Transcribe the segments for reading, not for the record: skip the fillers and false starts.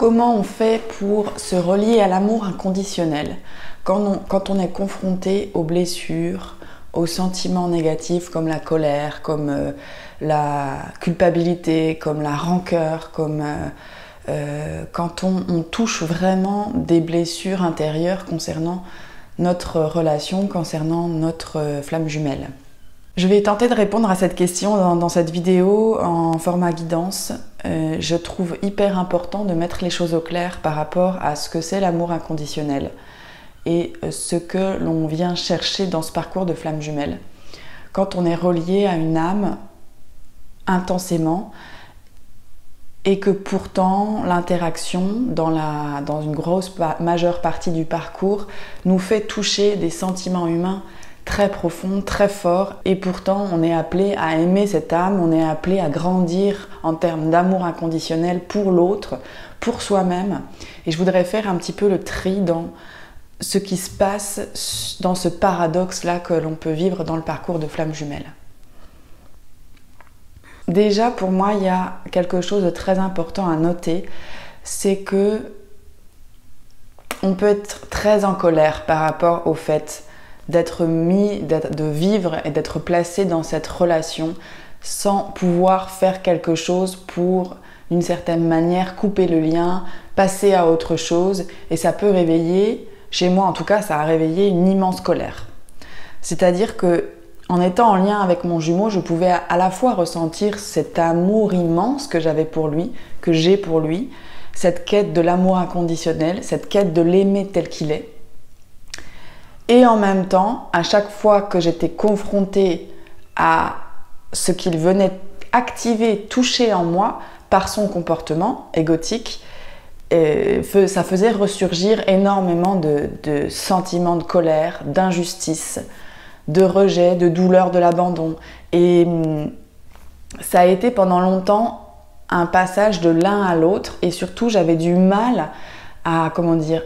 Comment on fait pour se relier à l'amour inconditionnel quand on est confronté aux blessures, aux sentiments négatifs comme la colère, comme la culpabilité, comme la rancœur, comme quand on touche vraiment des blessures intérieures concernant notre relation, concernant notre flamme jumelle. Je vais tenter de répondre à cette question dans cette vidéo en format guidance. Je trouve hyper important de mettre les choses au clair par rapport à ce que c'est l'amour inconditionnel et ce que l'on vient chercher dans ce parcours de flamme jumelle. Quand on est relié à une âme intensément et que pourtant l'interaction dans une majeure partie du parcours nous fait toucher des sentiments humains très profond, très fort, et pourtant on est appelé à aimer cette âme, on est appelé à grandir en termes d'amour inconditionnel pour l'autre, pour soi-même. Et je voudrais faire un petit peu le tri dans ce qui se passe dans ce paradoxe-là que l'on peut vivre dans le parcours de flamme jumelle. Déjà, pour moi, il y a quelque chose de très important à noter, c'est que on peut être très en colère par rapport au fait de vivre et d'être placé dans cette relation sans pouvoir faire quelque chose pour, d'une certaine manière, couper le lien, passer à autre chose. Et ça peut réveiller, chez moi en tout cas, ça a réveillé une immense colère. C'est-à-dire que en étant en lien avec mon jumeau, je pouvais à la fois ressentir cet amour immense que j'avais pour lui, que j'ai pour lui, cette quête de l'amour inconditionnel, cette quête de l'aimer tel qu'il est. Et en même temps, à chaque fois que j'étais confrontée à ce qu'il venait activer, toucher en moi par son comportement égotique, ça faisait ressurgir énormément de sentiments de colère, d'injustice, de rejet, de douleur de l'abandon. Et ça a été pendant longtemps un passage de l'un à l'autre, et surtout j'avais du mal à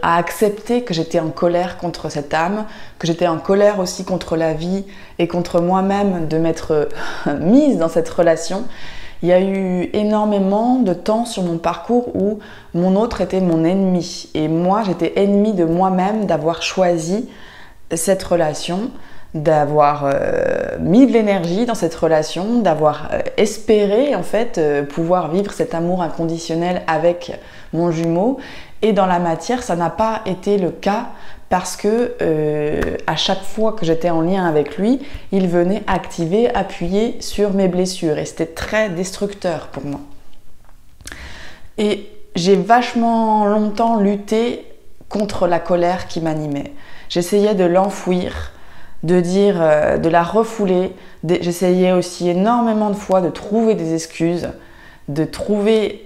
accepter que j'étais en colère contre cette âme, que j'étais en colère aussi contre la vie et contre moi-même de m'être mise dans cette relation. Il y a eu énormément de temps sur mon parcours où mon autre était mon ennemi et moi j'étais ennemie de moi-même d'avoir choisi cette relation, d'avoir mis de l'énergie dans cette relation, d'avoir espéré en fait pouvoir vivre cet amour inconditionnel avec mon jumeau. Et dans la matière, ça n'a pas été le cas parce que à chaque fois que j'étais en lien avec lui, il venait appuyer sur mes blessures et c'était très destructeur pour moi. Et j'ai vachement longtemps lutté contre la colère qui m'animait. J'essayais de l'enfouir, de la refouler. J'essayais aussi énormément de fois de trouver des excuses, de trouver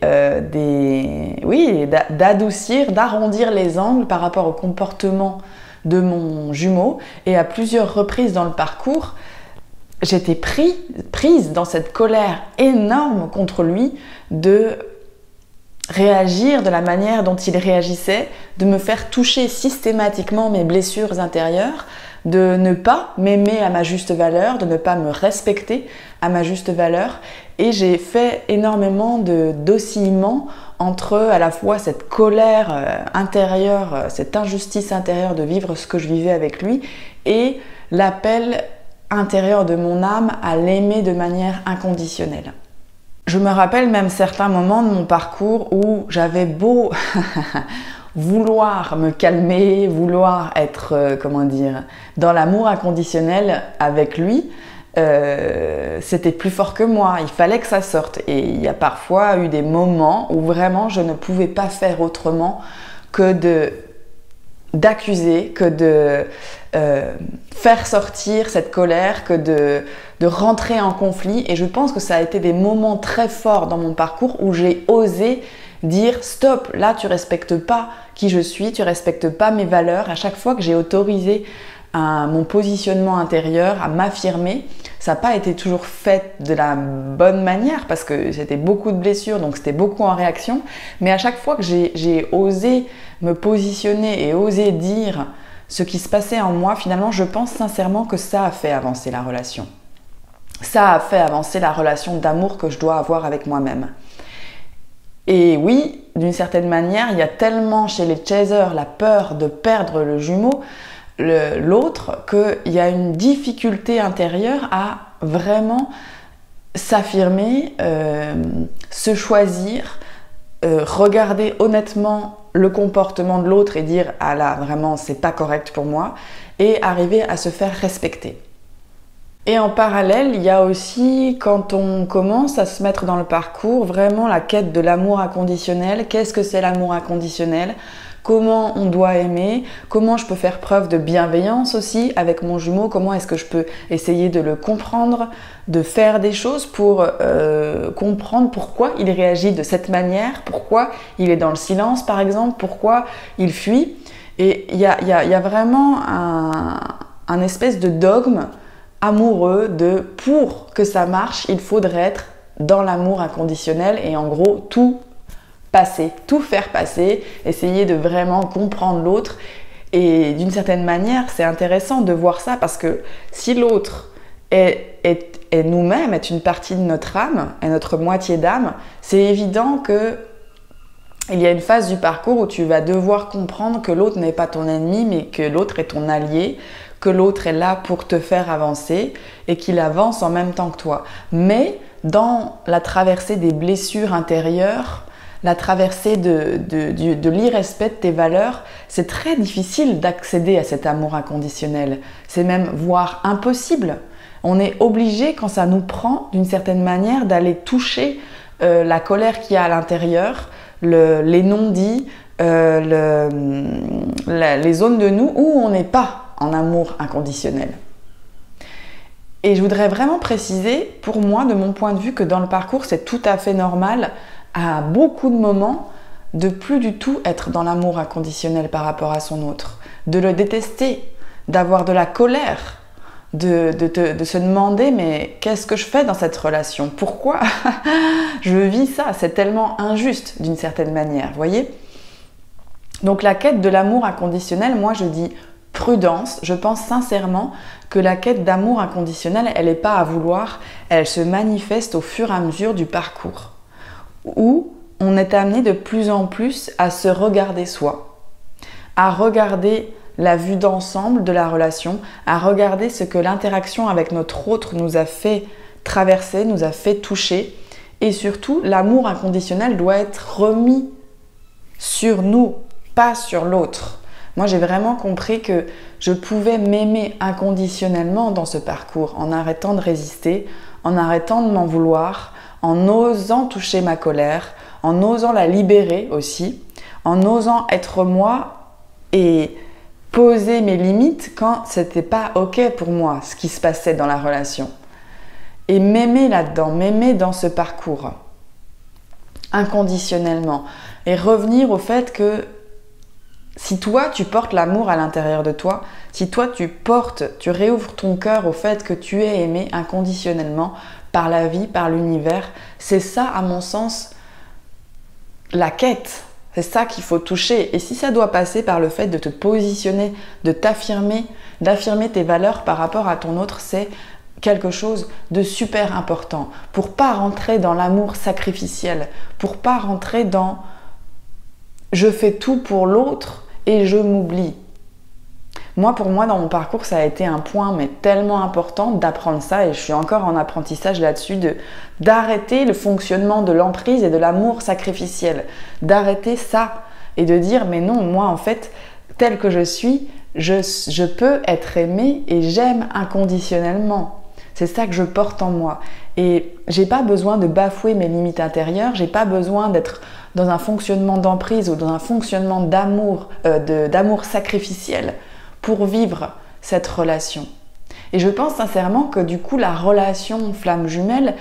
d'adoucir, d'arrondir les angles par rapport au comportement de mon jumeau. Et à plusieurs reprises dans le parcours, j'étais prise dans cette colère énorme contre lui de réagir de la manière dont il réagissait, de me faire toucher systématiquement mes blessures intérieures, de ne pas m'aimer à ma juste valeur, de ne pas me respecter à ma juste valeur. Et j'ai fait énormément d'oscillements entre à la fois cette colère intérieure, cette injustice intérieure de vivre ce que je vivais avec lui et l'appel intérieur de mon âme à l'aimer de manière inconditionnelle. Je me rappelle même certains moments de mon parcours où j'avais beau vouloir me calmer, vouloir être, dans l'amour inconditionnel avec lui, c'était plus fort que moi, il fallait que ça sorte. Et il y a parfois eu des moments où vraiment je ne pouvais pas faire autrement que d'accuser, que de faire sortir cette colère, que de rentrer en conflit. Et je pense que ça a été des moments très forts dans mon parcours où j'ai osé dire stop, là tu respectes pas qui je suis, tu respectes pas mes valeurs. À chaque fois que j'ai autorisé mon positionnement intérieur à m'affirmer, ça n'a pas été toujours fait de la bonne manière parce que c'était beaucoup de blessures, donc c'était beaucoup en réaction. Mais à chaque fois que j'ai osé me positionner et osé dire ce qui se passait en moi, finalement, je pense sincèrement que ça a fait avancer la relation. Ça a fait avancer la relation d'amour que je dois avoir avec moi-même. Et oui, d'une certaine manière, il y a tellement chez les chasers la peur de perdre le jumeau, l'autre, qu'il y a une difficulté intérieure à vraiment s'affirmer, se choisir, regarder honnêtement le comportement de l'autre et dire « Ah là, vraiment, c'est pas correct pour moi » et arriver à se faire respecter. Et en parallèle, il y a aussi, quand on commence à se mettre dans le parcours, vraiment la quête de l'amour inconditionnel. Qu'est-ce que c'est l'amour inconditionnel ? Comment on doit aimer? Comment je peux faire preuve de bienveillance aussi avec mon jumeau? Comment est-ce que je peux essayer de le comprendre, de faire des choses pour comprendre pourquoi il réagit de cette manière, pourquoi il est dans le silence par exemple, pourquoi il fuit? Et il y a vraiment un espèce de dogme amoureux de pour que ça marche, il faudrait être dans l'amour inconditionnel et en gros tout passer, tout faire passer, essayer de vraiment comprendre l'autre. Et d'une certaine manière, c'est intéressant de voir ça parce que si l'autre est nous-mêmes, est une partie de notre âme, est notre moitié d'âme, c'est évident que il y a une phase du parcours où tu vas devoir comprendre que l'autre n'est pas ton ennemi, mais que l'autre est ton allié, que l'autre est là pour te faire avancer et qu'il avance en même temps que toi. Mais dans la traversée des blessures intérieures, la traversée de l'irrespect de tes valeurs, c'est très difficile d'accéder à cet amour inconditionnel. C'est même voire impossible. On est obligé, quand ça nous prend, d'une certaine manière, d'aller toucher la colère qu'il y a à l'intérieur, les non-dits, les zones de nous où on n'est pas en amour inconditionnel. Et je voudrais vraiment préciser, pour moi, de mon point de vue, que dans le parcours, c'est tout à fait normal, à beaucoup de moments, de plus du tout être dans l'amour inconditionnel par rapport à son autre, de le détester, d'avoir de la colère, de se demander mais qu'est-ce que je fais dans cette relation? Pourquoi je vis ça? C'est tellement injuste d'une certaine manière, voyez? Donc la quête de l'amour inconditionnel, moi je dis prudence. Je pense sincèrement que la quête d'amour inconditionnel, elle n'est pas à vouloir, elle se manifeste au fur et à mesure du parcours, où on est amené de plus en plus à se regarder soi, à regarder la vue d'ensemble de la relation, à regarder ce que l'interaction avec notre autre nous a fait traverser, nous a fait toucher. Et surtout, l'amour inconditionnel doit être remis sur nous, pas sur l'autre. Moi, j'ai vraiment compris que je pouvais m'aimer inconditionnellement dans ce parcours, en arrêtant de résister, en arrêtant de m'en vouloir, en osant toucher ma colère, en osant la libérer aussi, en osant être moi et poser mes limites quand c'était pas ok pour moi ce qui se passait dans la relation. Et m'aimer là-dedans, m'aimer dans ce parcours, inconditionnellement. Et revenir au fait que si toi tu portes l'amour à l'intérieur de toi, si toi tu réouvres ton cœur au fait que tu es aimé inconditionnellement par la vie, par l'univers, c'est ça à mon sens la quête. C'est ça qu'il faut toucher. Et si ça doit passer par le fait de te positionner, de t'affirmer, d'affirmer tes valeurs par rapport à ton autre, c'est quelque chose de super important. Pour pas rentrer dans l'amour sacrificiel, pour pas rentrer dans je fais tout pour l'autre et je m'oublie. Moi, pour moi, dans mon parcours, ça a été un point mais tellement important d'apprendre ça, et je suis encore en apprentissage là-dessus, d'arrêter le fonctionnement de l'emprise et de l'amour sacrificiel, d'arrêter ça et de dire mais non, moi en fait, tel que je suis, je peux être aimée et j'aime inconditionnellement. C'est ça que je porte en moi. Et j'ai pas besoin de bafouer mes limites intérieures, j'ai pas besoin d'être dans un fonctionnement d'emprise ou dans un fonctionnement d'amour sacrificiel pour vivre cette relation. Et je pense sincèrement que du coup, la relation flamme jumelle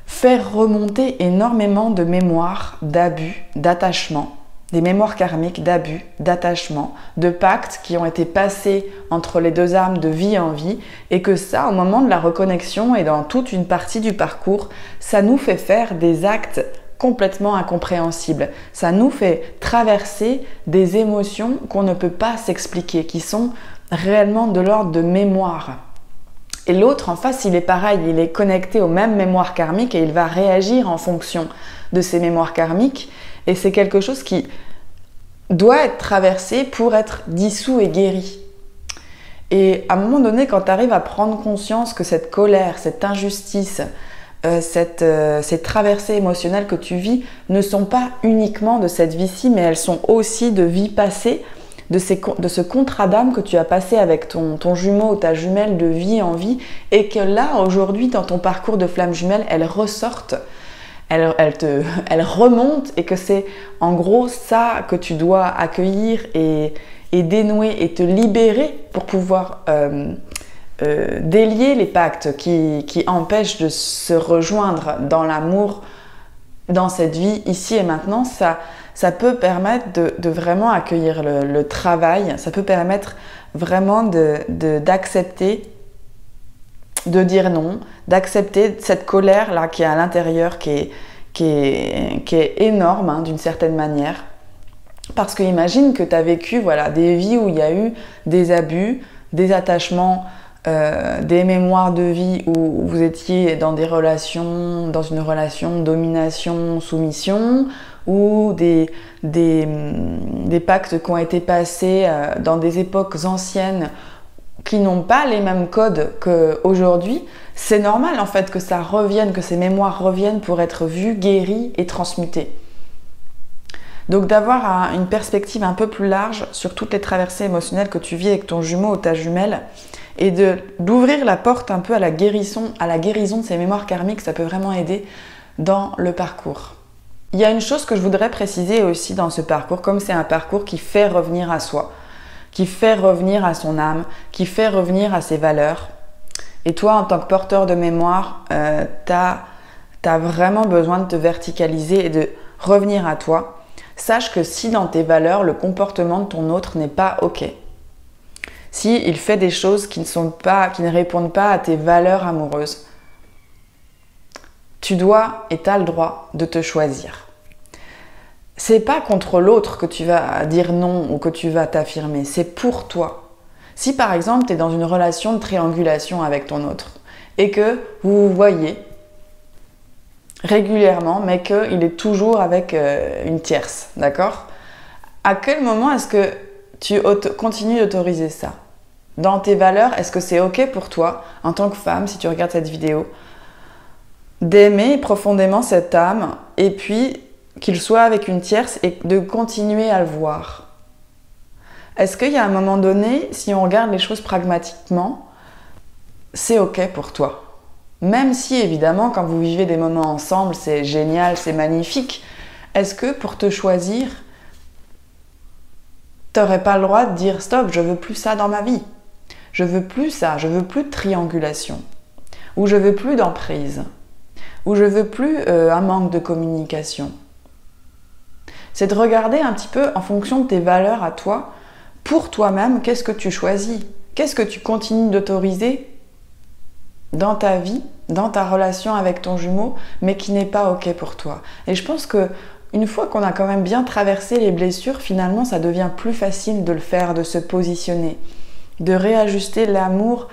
fait remonter énormément de mémoires d'abus, d'attachement, des mémoires karmiques d'abus, d'attachement, de pactes qui ont été passés entre les deux âmes de vie en vie, et que ça, au moment de la reconnexion et dans toute une partie du parcours, ça nous fait faire des actes complètement incompréhensibles. Ça nous fait traverser des émotions qu'on ne peut pas s'expliquer, qui sont réellement de l'ordre de mémoire. Et l'autre en face, il est pareil, il est connecté aux mêmes mémoires karmiques et il va réagir en fonction de ces mémoires karmiques. Et c'est quelque chose qui doit être traversé pour être dissous et guéri. Et à un moment donné, quand tu arrives à prendre conscience que cette colère, cette injustice, ces traversées émotionnelles que tu vis ne sont pas uniquement de cette vie-ci, mais elles sont aussi de vie passée, de ce contrat d'âme que tu as passé avec ton jumeau ou ta jumelle de vie en vie, et que là, aujourd'hui, dans ton parcours de flamme jumelle, elles ressortent, elles remontent, et que c'est en gros ça que tu dois accueillir et dénouer et te libérer pour pouvoir délier les pactes qui empêchent de se rejoindre dans l'amour, dans cette vie ici et maintenant. Ça peut permettre de vraiment accueillir le travail, ça peut permettre vraiment d'accepter, de dire non, d'accepter cette colère-là qui est à l'intérieur, qui est énorme hein, d'une certaine manière. Parce que imagine que tu as vécu des vies où il y a eu des abus, des attachements, des mémoires de vie où vous étiez dans une relation domination, soumission, ou des pactes qui ont été passés dans des époques anciennes qui n'ont pas les mêmes codes qu'aujourd'hui. C'est normal en fait que ça revienne, que ces mémoires reviennent pour être vues, guéries et transmutées. Donc d'avoir une perspective un peu plus large sur toutes les traversées émotionnelles que tu vis avec ton jumeau ou ta jumelle, et d'ouvrir la porte un peu à la guérison de ces mémoires karmiques, ça peut vraiment aider dans le parcours. Il y a une chose que je voudrais préciser aussi dans ce parcours, comme c'est un parcours qui fait revenir à soi, qui fait revenir à son âme, qui fait revenir à ses valeurs. Et toi, en tant que porteur de mémoire, t'as vraiment besoin de te verticaliser et de revenir à toi. Sache que si dans tes valeurs, le comportement de ton autre n'est pas OK, si il fait des choses qui ne répondent pas à tes valeurs amoureuses, tu dois et tu as le droit de te choisir. C'est pas contre l'autre que tu vas dire non ou que tu vas t'affirmer, c'est pour toi. Si par exemple tu es dans une relation de triangulation avec ton autre et que vous vous voyez régulièrement, mais qu'il est toujours avec une tierce, d'accord? À quel moment est-ce que tu continues d'autoriser ça? Dans tes valeurs, est-ce que c'est OK pour toi, en tant que femme, si tu regardes cette vidéo, d'aimer profondément cette âme et puis qu'il soit avec une tierce et de continuer à le voir? Est-ce qu'il y a un moment donné, si on regarde les choses pragmatiquement, c'est OK pour toi? Même si, évidemment, quand vous vivez des moments ensemble, c'est génial, c'est magnifique. Est-ce que pour te choisir, tu n'aurais pas le droit de dire « Stop, je veux plus ça dans ma vie. Je veux plus ça, je veux plus de triangulation. Ou je veux plus d'emprise. Ou je veux plus un manque de communication. » C'est de regarder un petit peu en fonction de tes valeurs à toi, pour toi-même, qu'est-ce que tu choisis? Qu'est-ce que tu continues d'autoriser dans ta vie, dans ta relation avec ton jumeau, mais qui n'est pas OK pour toi. Et je pense que une fois qu'on a quand même bien traversé les blessures, finalement, ça devient plus facile de le faire, de se positionner, de réajuster l'amour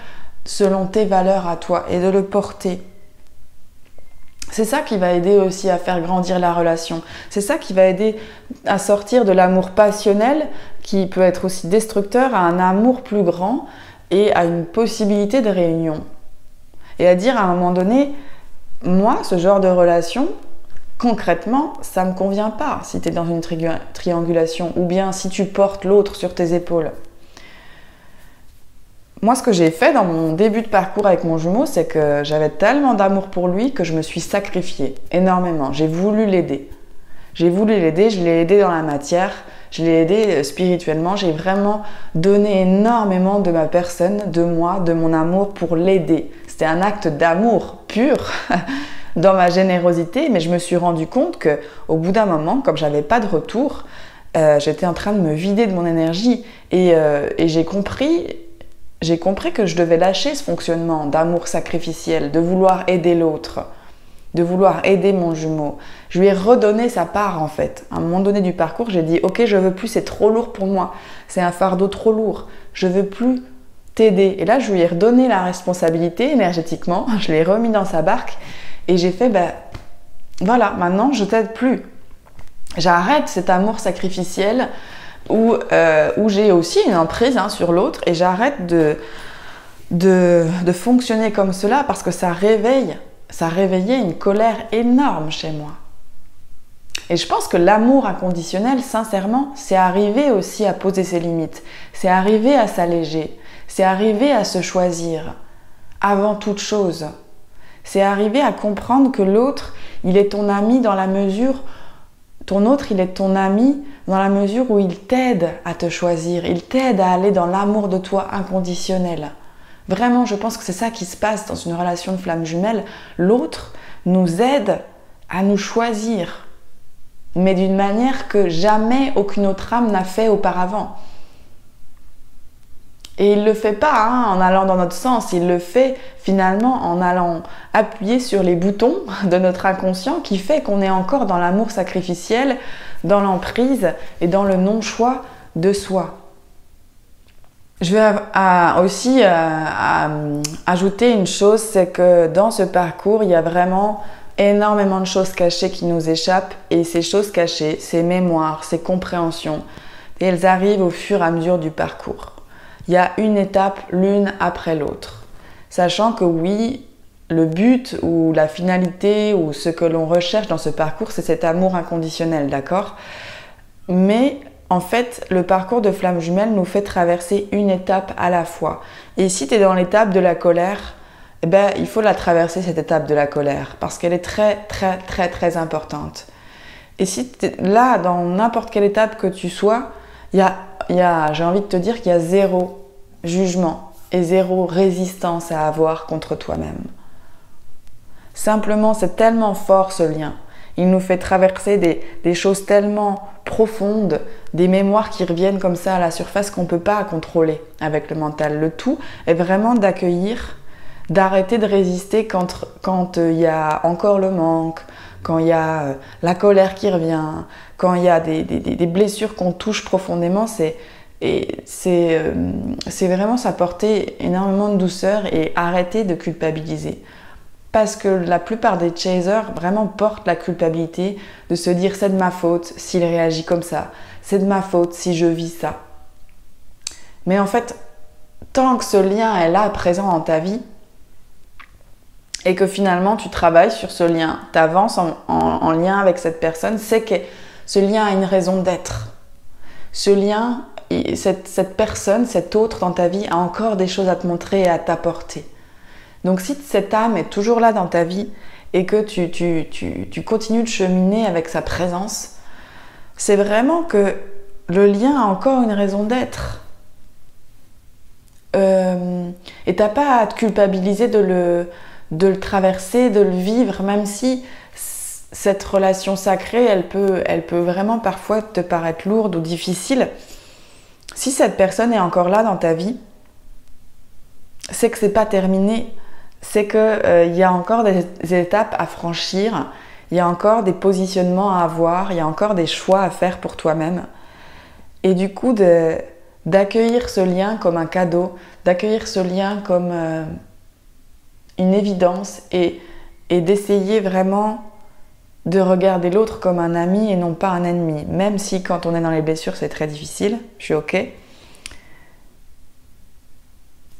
selon tes valeurs à toi et de le porter. C'est ça qui va aider aussi à faire grandir la relation. C'est ça qui va aider à sortir de l'amour passionnel, qui peut être aussi destructeur, à un amour plus grand et à une possibilité de réunion. Et à dire à un moment donné, moi, ce genre de relation, concrètement, ça ne me convient pas si tu es dans une triangulation, ou bien si tu portes l'autre sur tes épaules. Moi, ce que j'ai fait dans mon début de parcours avec mon jumeau, c'est que j'avais tellement d'amour pour lui que je me suis sacrifiée énormément. J'ai voulu l'aider. Je l'ai aidé dans la matière, je l'ai aidé spirituellement. J'ai vraiment donné énormément de ma personne, de moi, de mon amour pour l'aider. C'était un acte d'amour pur dans ma générosité, mais je me suis rendu compte qu'au bout d'un moment, comme j'avais pas de retour, j'étais en train de me vider de mon énergie et j'ai compris que je devais lâcher ce fonctionnement d'amour sacrificiel, de vouloir aider l'autre, de vouloir aider mon jumeau. Je lui ai redonné sa part en fait. À un moment donné du parcours, j'ai dit « Ok, je veux plus, c'est trop lourd pour moi. C'est un fardeau trop lourd. Je veux plus t'aider. » Et là, je lui ai redonné la responsabilité énergétiquement. Je l'ai remis dans sa barque et j'ai fait Voilà, maintenant je t'aide plus. J'arrête cet amour sacrificiel où j'ai aussi une emprise sur l'autre et j'arrête de fonctionner comme cela parce que ça réveillait une colère énorme chez moi. Et je pense que l'amour inconditionnel, sincèrement, c'est arriver aussi à poser ses limites, c'est arriver à s'alléger, c'est arriver à se choisir avant toute chose. C'est arriver à comprendre que l'autre, il est ton ami dans la mesure, ton autre, il est ton ami dans la mesure où il t'aide à te choisir, il t'aide à aller dans l'amour de toi inconditionnel. Vraiment, je pense que c'est ça qui se passe dans une relation de flamme jumelle. L'autre nous aide à nous choisir, mais d'une manière que jamais aucune autre âme n'a fait auparavant. Et il ne le fait pas en allant dans notre sens, il le fait finalement en allant appuyer sur les boutons de notre inconscient qui fait qu'on est encore dans l'amour sacrificiel, dans l'emprise et dans le non-choix de soi. Je vais aussi ajouter une chose, c'est que dans ce parcours, il y a vraiment énormément de choses cachées qui nous échappent et ces choses cachées, ces mémoires, ces compréhensions, elles arrivent au fur et à mesure du parcours. Il y a une étape l'une après l'autre. Sachant que oui, le but ou la finalité ou ce que l'on recherche dans ce parcours, c'est cet amour inconditionnel, d'accord ? Mais en fait, le parcours de flamme jumelle nous fait traverser une étape à la fois. Et si tu es dans l'étape de la colère, eh ben, il faut la traverser cette étape de la colère parce qu'elle est très, très, très, très importante. Et si tu es là, dans n'importe quelle étape que tu sois, j'ai envie de te dire qu'il y a zéro jugement et zéro résistance à avoir contre toi-même. Simplement, c'est tellement fort ce lien. Il nous fait traverser des choses tellement profondes, des mémoires qui reviennent comme ça à la surface qu'on ne peut pas contrôler avec le mental. Le tout est vraiment d'accueillir, d'arrêter de résister quand il y a encore le manque, quand il y a la colère qui revient, quand il y a des blessures qu'on touche profondément. C'est vraiment s'apporter énormément de douceur et arrêter de culpabiliser. Parce que la plupart des chasers vraiment portent la culpabilité de se dire c'est de ma faute s'il réagit comme ça, c'est de ma faute si je vis ça. Mais en fait, tant que ce lien est là présent dans ta vie et que finalement tu travailles sur ce lien, tu avances en lien avec cette personne, c'est que ce lien a une raison d'être. Ce lien, cette personne, cet autre dans ta vie a encore des choses à te montrer et à t'apporter. Donc si cette âme est toujours là dans ta vie et que tu continues de cheminer avec sa présence, c'est vraiment que le lien a encore une raison d'être. Et t'as pas à te culpabiliser de le traverser, de le vivre, même si cette relation sacrée, elle peut vraiment parfois te paraître lourde ou difficile. Si cette personne est encore là dans ta vie, c'est que c'est pas terminé. C'est qu'il y a encore des étapes à franchir, il y a encore des positionnements à avoir, il y a encore des choix à faire pour toi-même. Et du coup, d'accueillir ce lien comme un cadeau, d'accueillir ce lien comme une évidence et d'essayer vraiment de regarder l'autre comme un ami et non pas un ennemi. Même si quand on est dans les blessures, c'est très difficile, je suis ok.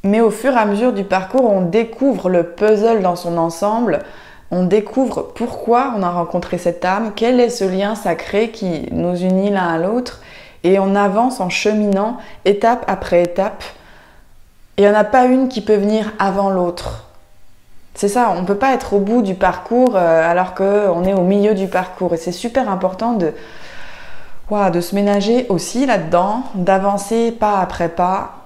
Mais au fur et à mesure du parcours, on découvre le puzzle dans son ensemble, on découvre pourquoi on a rencontré cette âme, quel est ce lien sacré qui nous unit l'un à l'autre, et on avance en cheminant étape après étape. Et il n'y en a pas une qui peut venir avant l'autre. C'est ça, on ne peut pas être au bout du parcours alors qu'on est au milieu du parcours. Et c'est super important de se ménager aussi là-dedans, d'avancer pas après pas,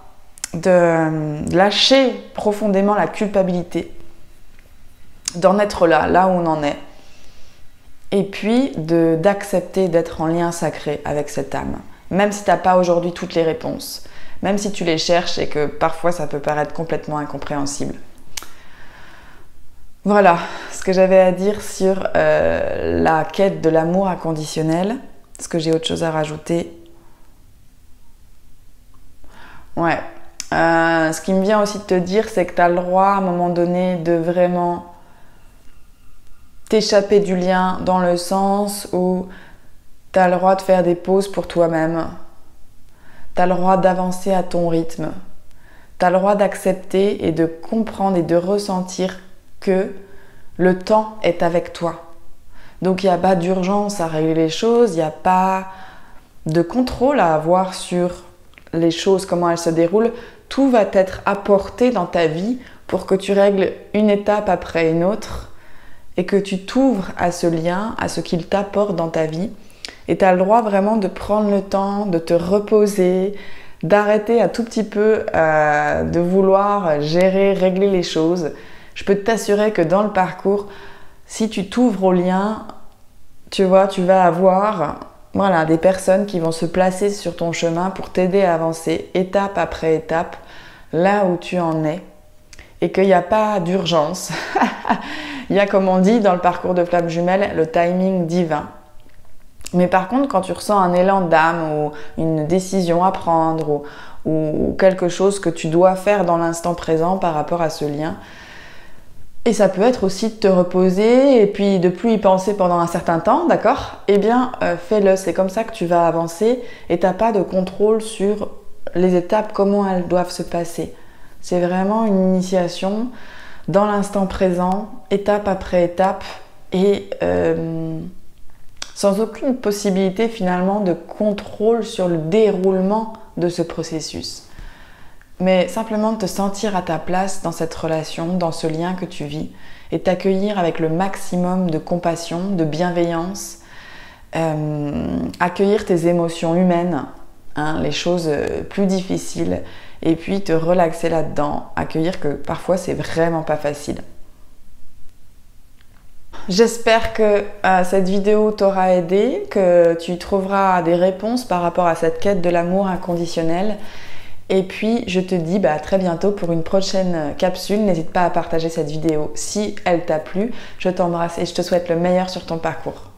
de lâcher profondément la culpabilité, d'en être là où on en est, et puis d'accepter d'être en lien sacré avec cette âme, même si tu n'as pas aujourd'hui toutes les réponses, même si tu les cherches et que parfois ça peut paraître complètement incompréhensible. Voilà ce que j'avais à dire sur la quête de l'amour inconditionnel. Est-ce que j'ai autre chose à rajouter ? Ouais. Ce qui me vient aussi de te dire, c'est que tu as le droit à un moment donné de vraiment t'échapper du lien dans le sens où tu as le droit de faire des pauses pour toi-même. Tu as le droit d'avancer à ton rythme. Tu as le droit d'accepter et de comprendre et de ressentir que le temps est avec toi. Donc il n'y a pas d'urgence à régler les choses, il n'y a pas de contrôle à avoir sur les choses, comment elles se déroulent. Tout va être apporté dans ta vie pour que tu règles une étape après une autre et que tu t'ouvres à ce lien, à ce qu'il t'apporte dans ta vie. Et tu as le droit vraiment de prendre le temps, de te reposer, d'arrêter un tout petit peu de vouloir gérer, régler les choses. Je peux t'assurer que dans le parcours, si tu t'ouvres au lien, tu vois, tu vas avoir des personnes qui vont se placer sur ton chemin pour t'aider à avancer étape après étape, là où tu en es. Et qu'il n'y a pas d'urgence. Il y a, comme on dit dans le parcours de flamme jumelle, le timing divin. Mais par contre, quand tu ressens un élan d'âme ou une décision à prendre ou quelque chose que tu dois faire dans l'instant présent par rapport à ce lien, et ça peut être aussi de te reposer et puis de plus y penser pendant un certain temps, d'accord ? Eh bien, fais-le. C'est comme ça que tu vas avancer et tu n'as pas de contrôle sur les étapes, comment elles doivent se passer. C'est vraiment une initiation dans l'instant présent, étape après étape et sans aucune possibilité finalement de contrôle sur le déroulement de ce processus. Mais simplement de te sentir à ta place dans cette relation, dans ce lien que tu vis et t'accueillir avec le maximum de compassion, de bienveillance, accueillir tes émotions humaines, les choses plus difficiles et puis te relaxer là-dedans, accueillir que parfois c'est vraiment pas facile. J'espère que cette vidéo t'aura aidé, que tu trouveras des réponses par rapport à cette quête de l'amour inconditionnel. Et puis, je te dis à très bientôt pour une prochaine capsule. N'hésite pas à partager cette vidéo si elle t'a plu. Je t'embrasse et je te souhaite le meilleur sur ton parcours.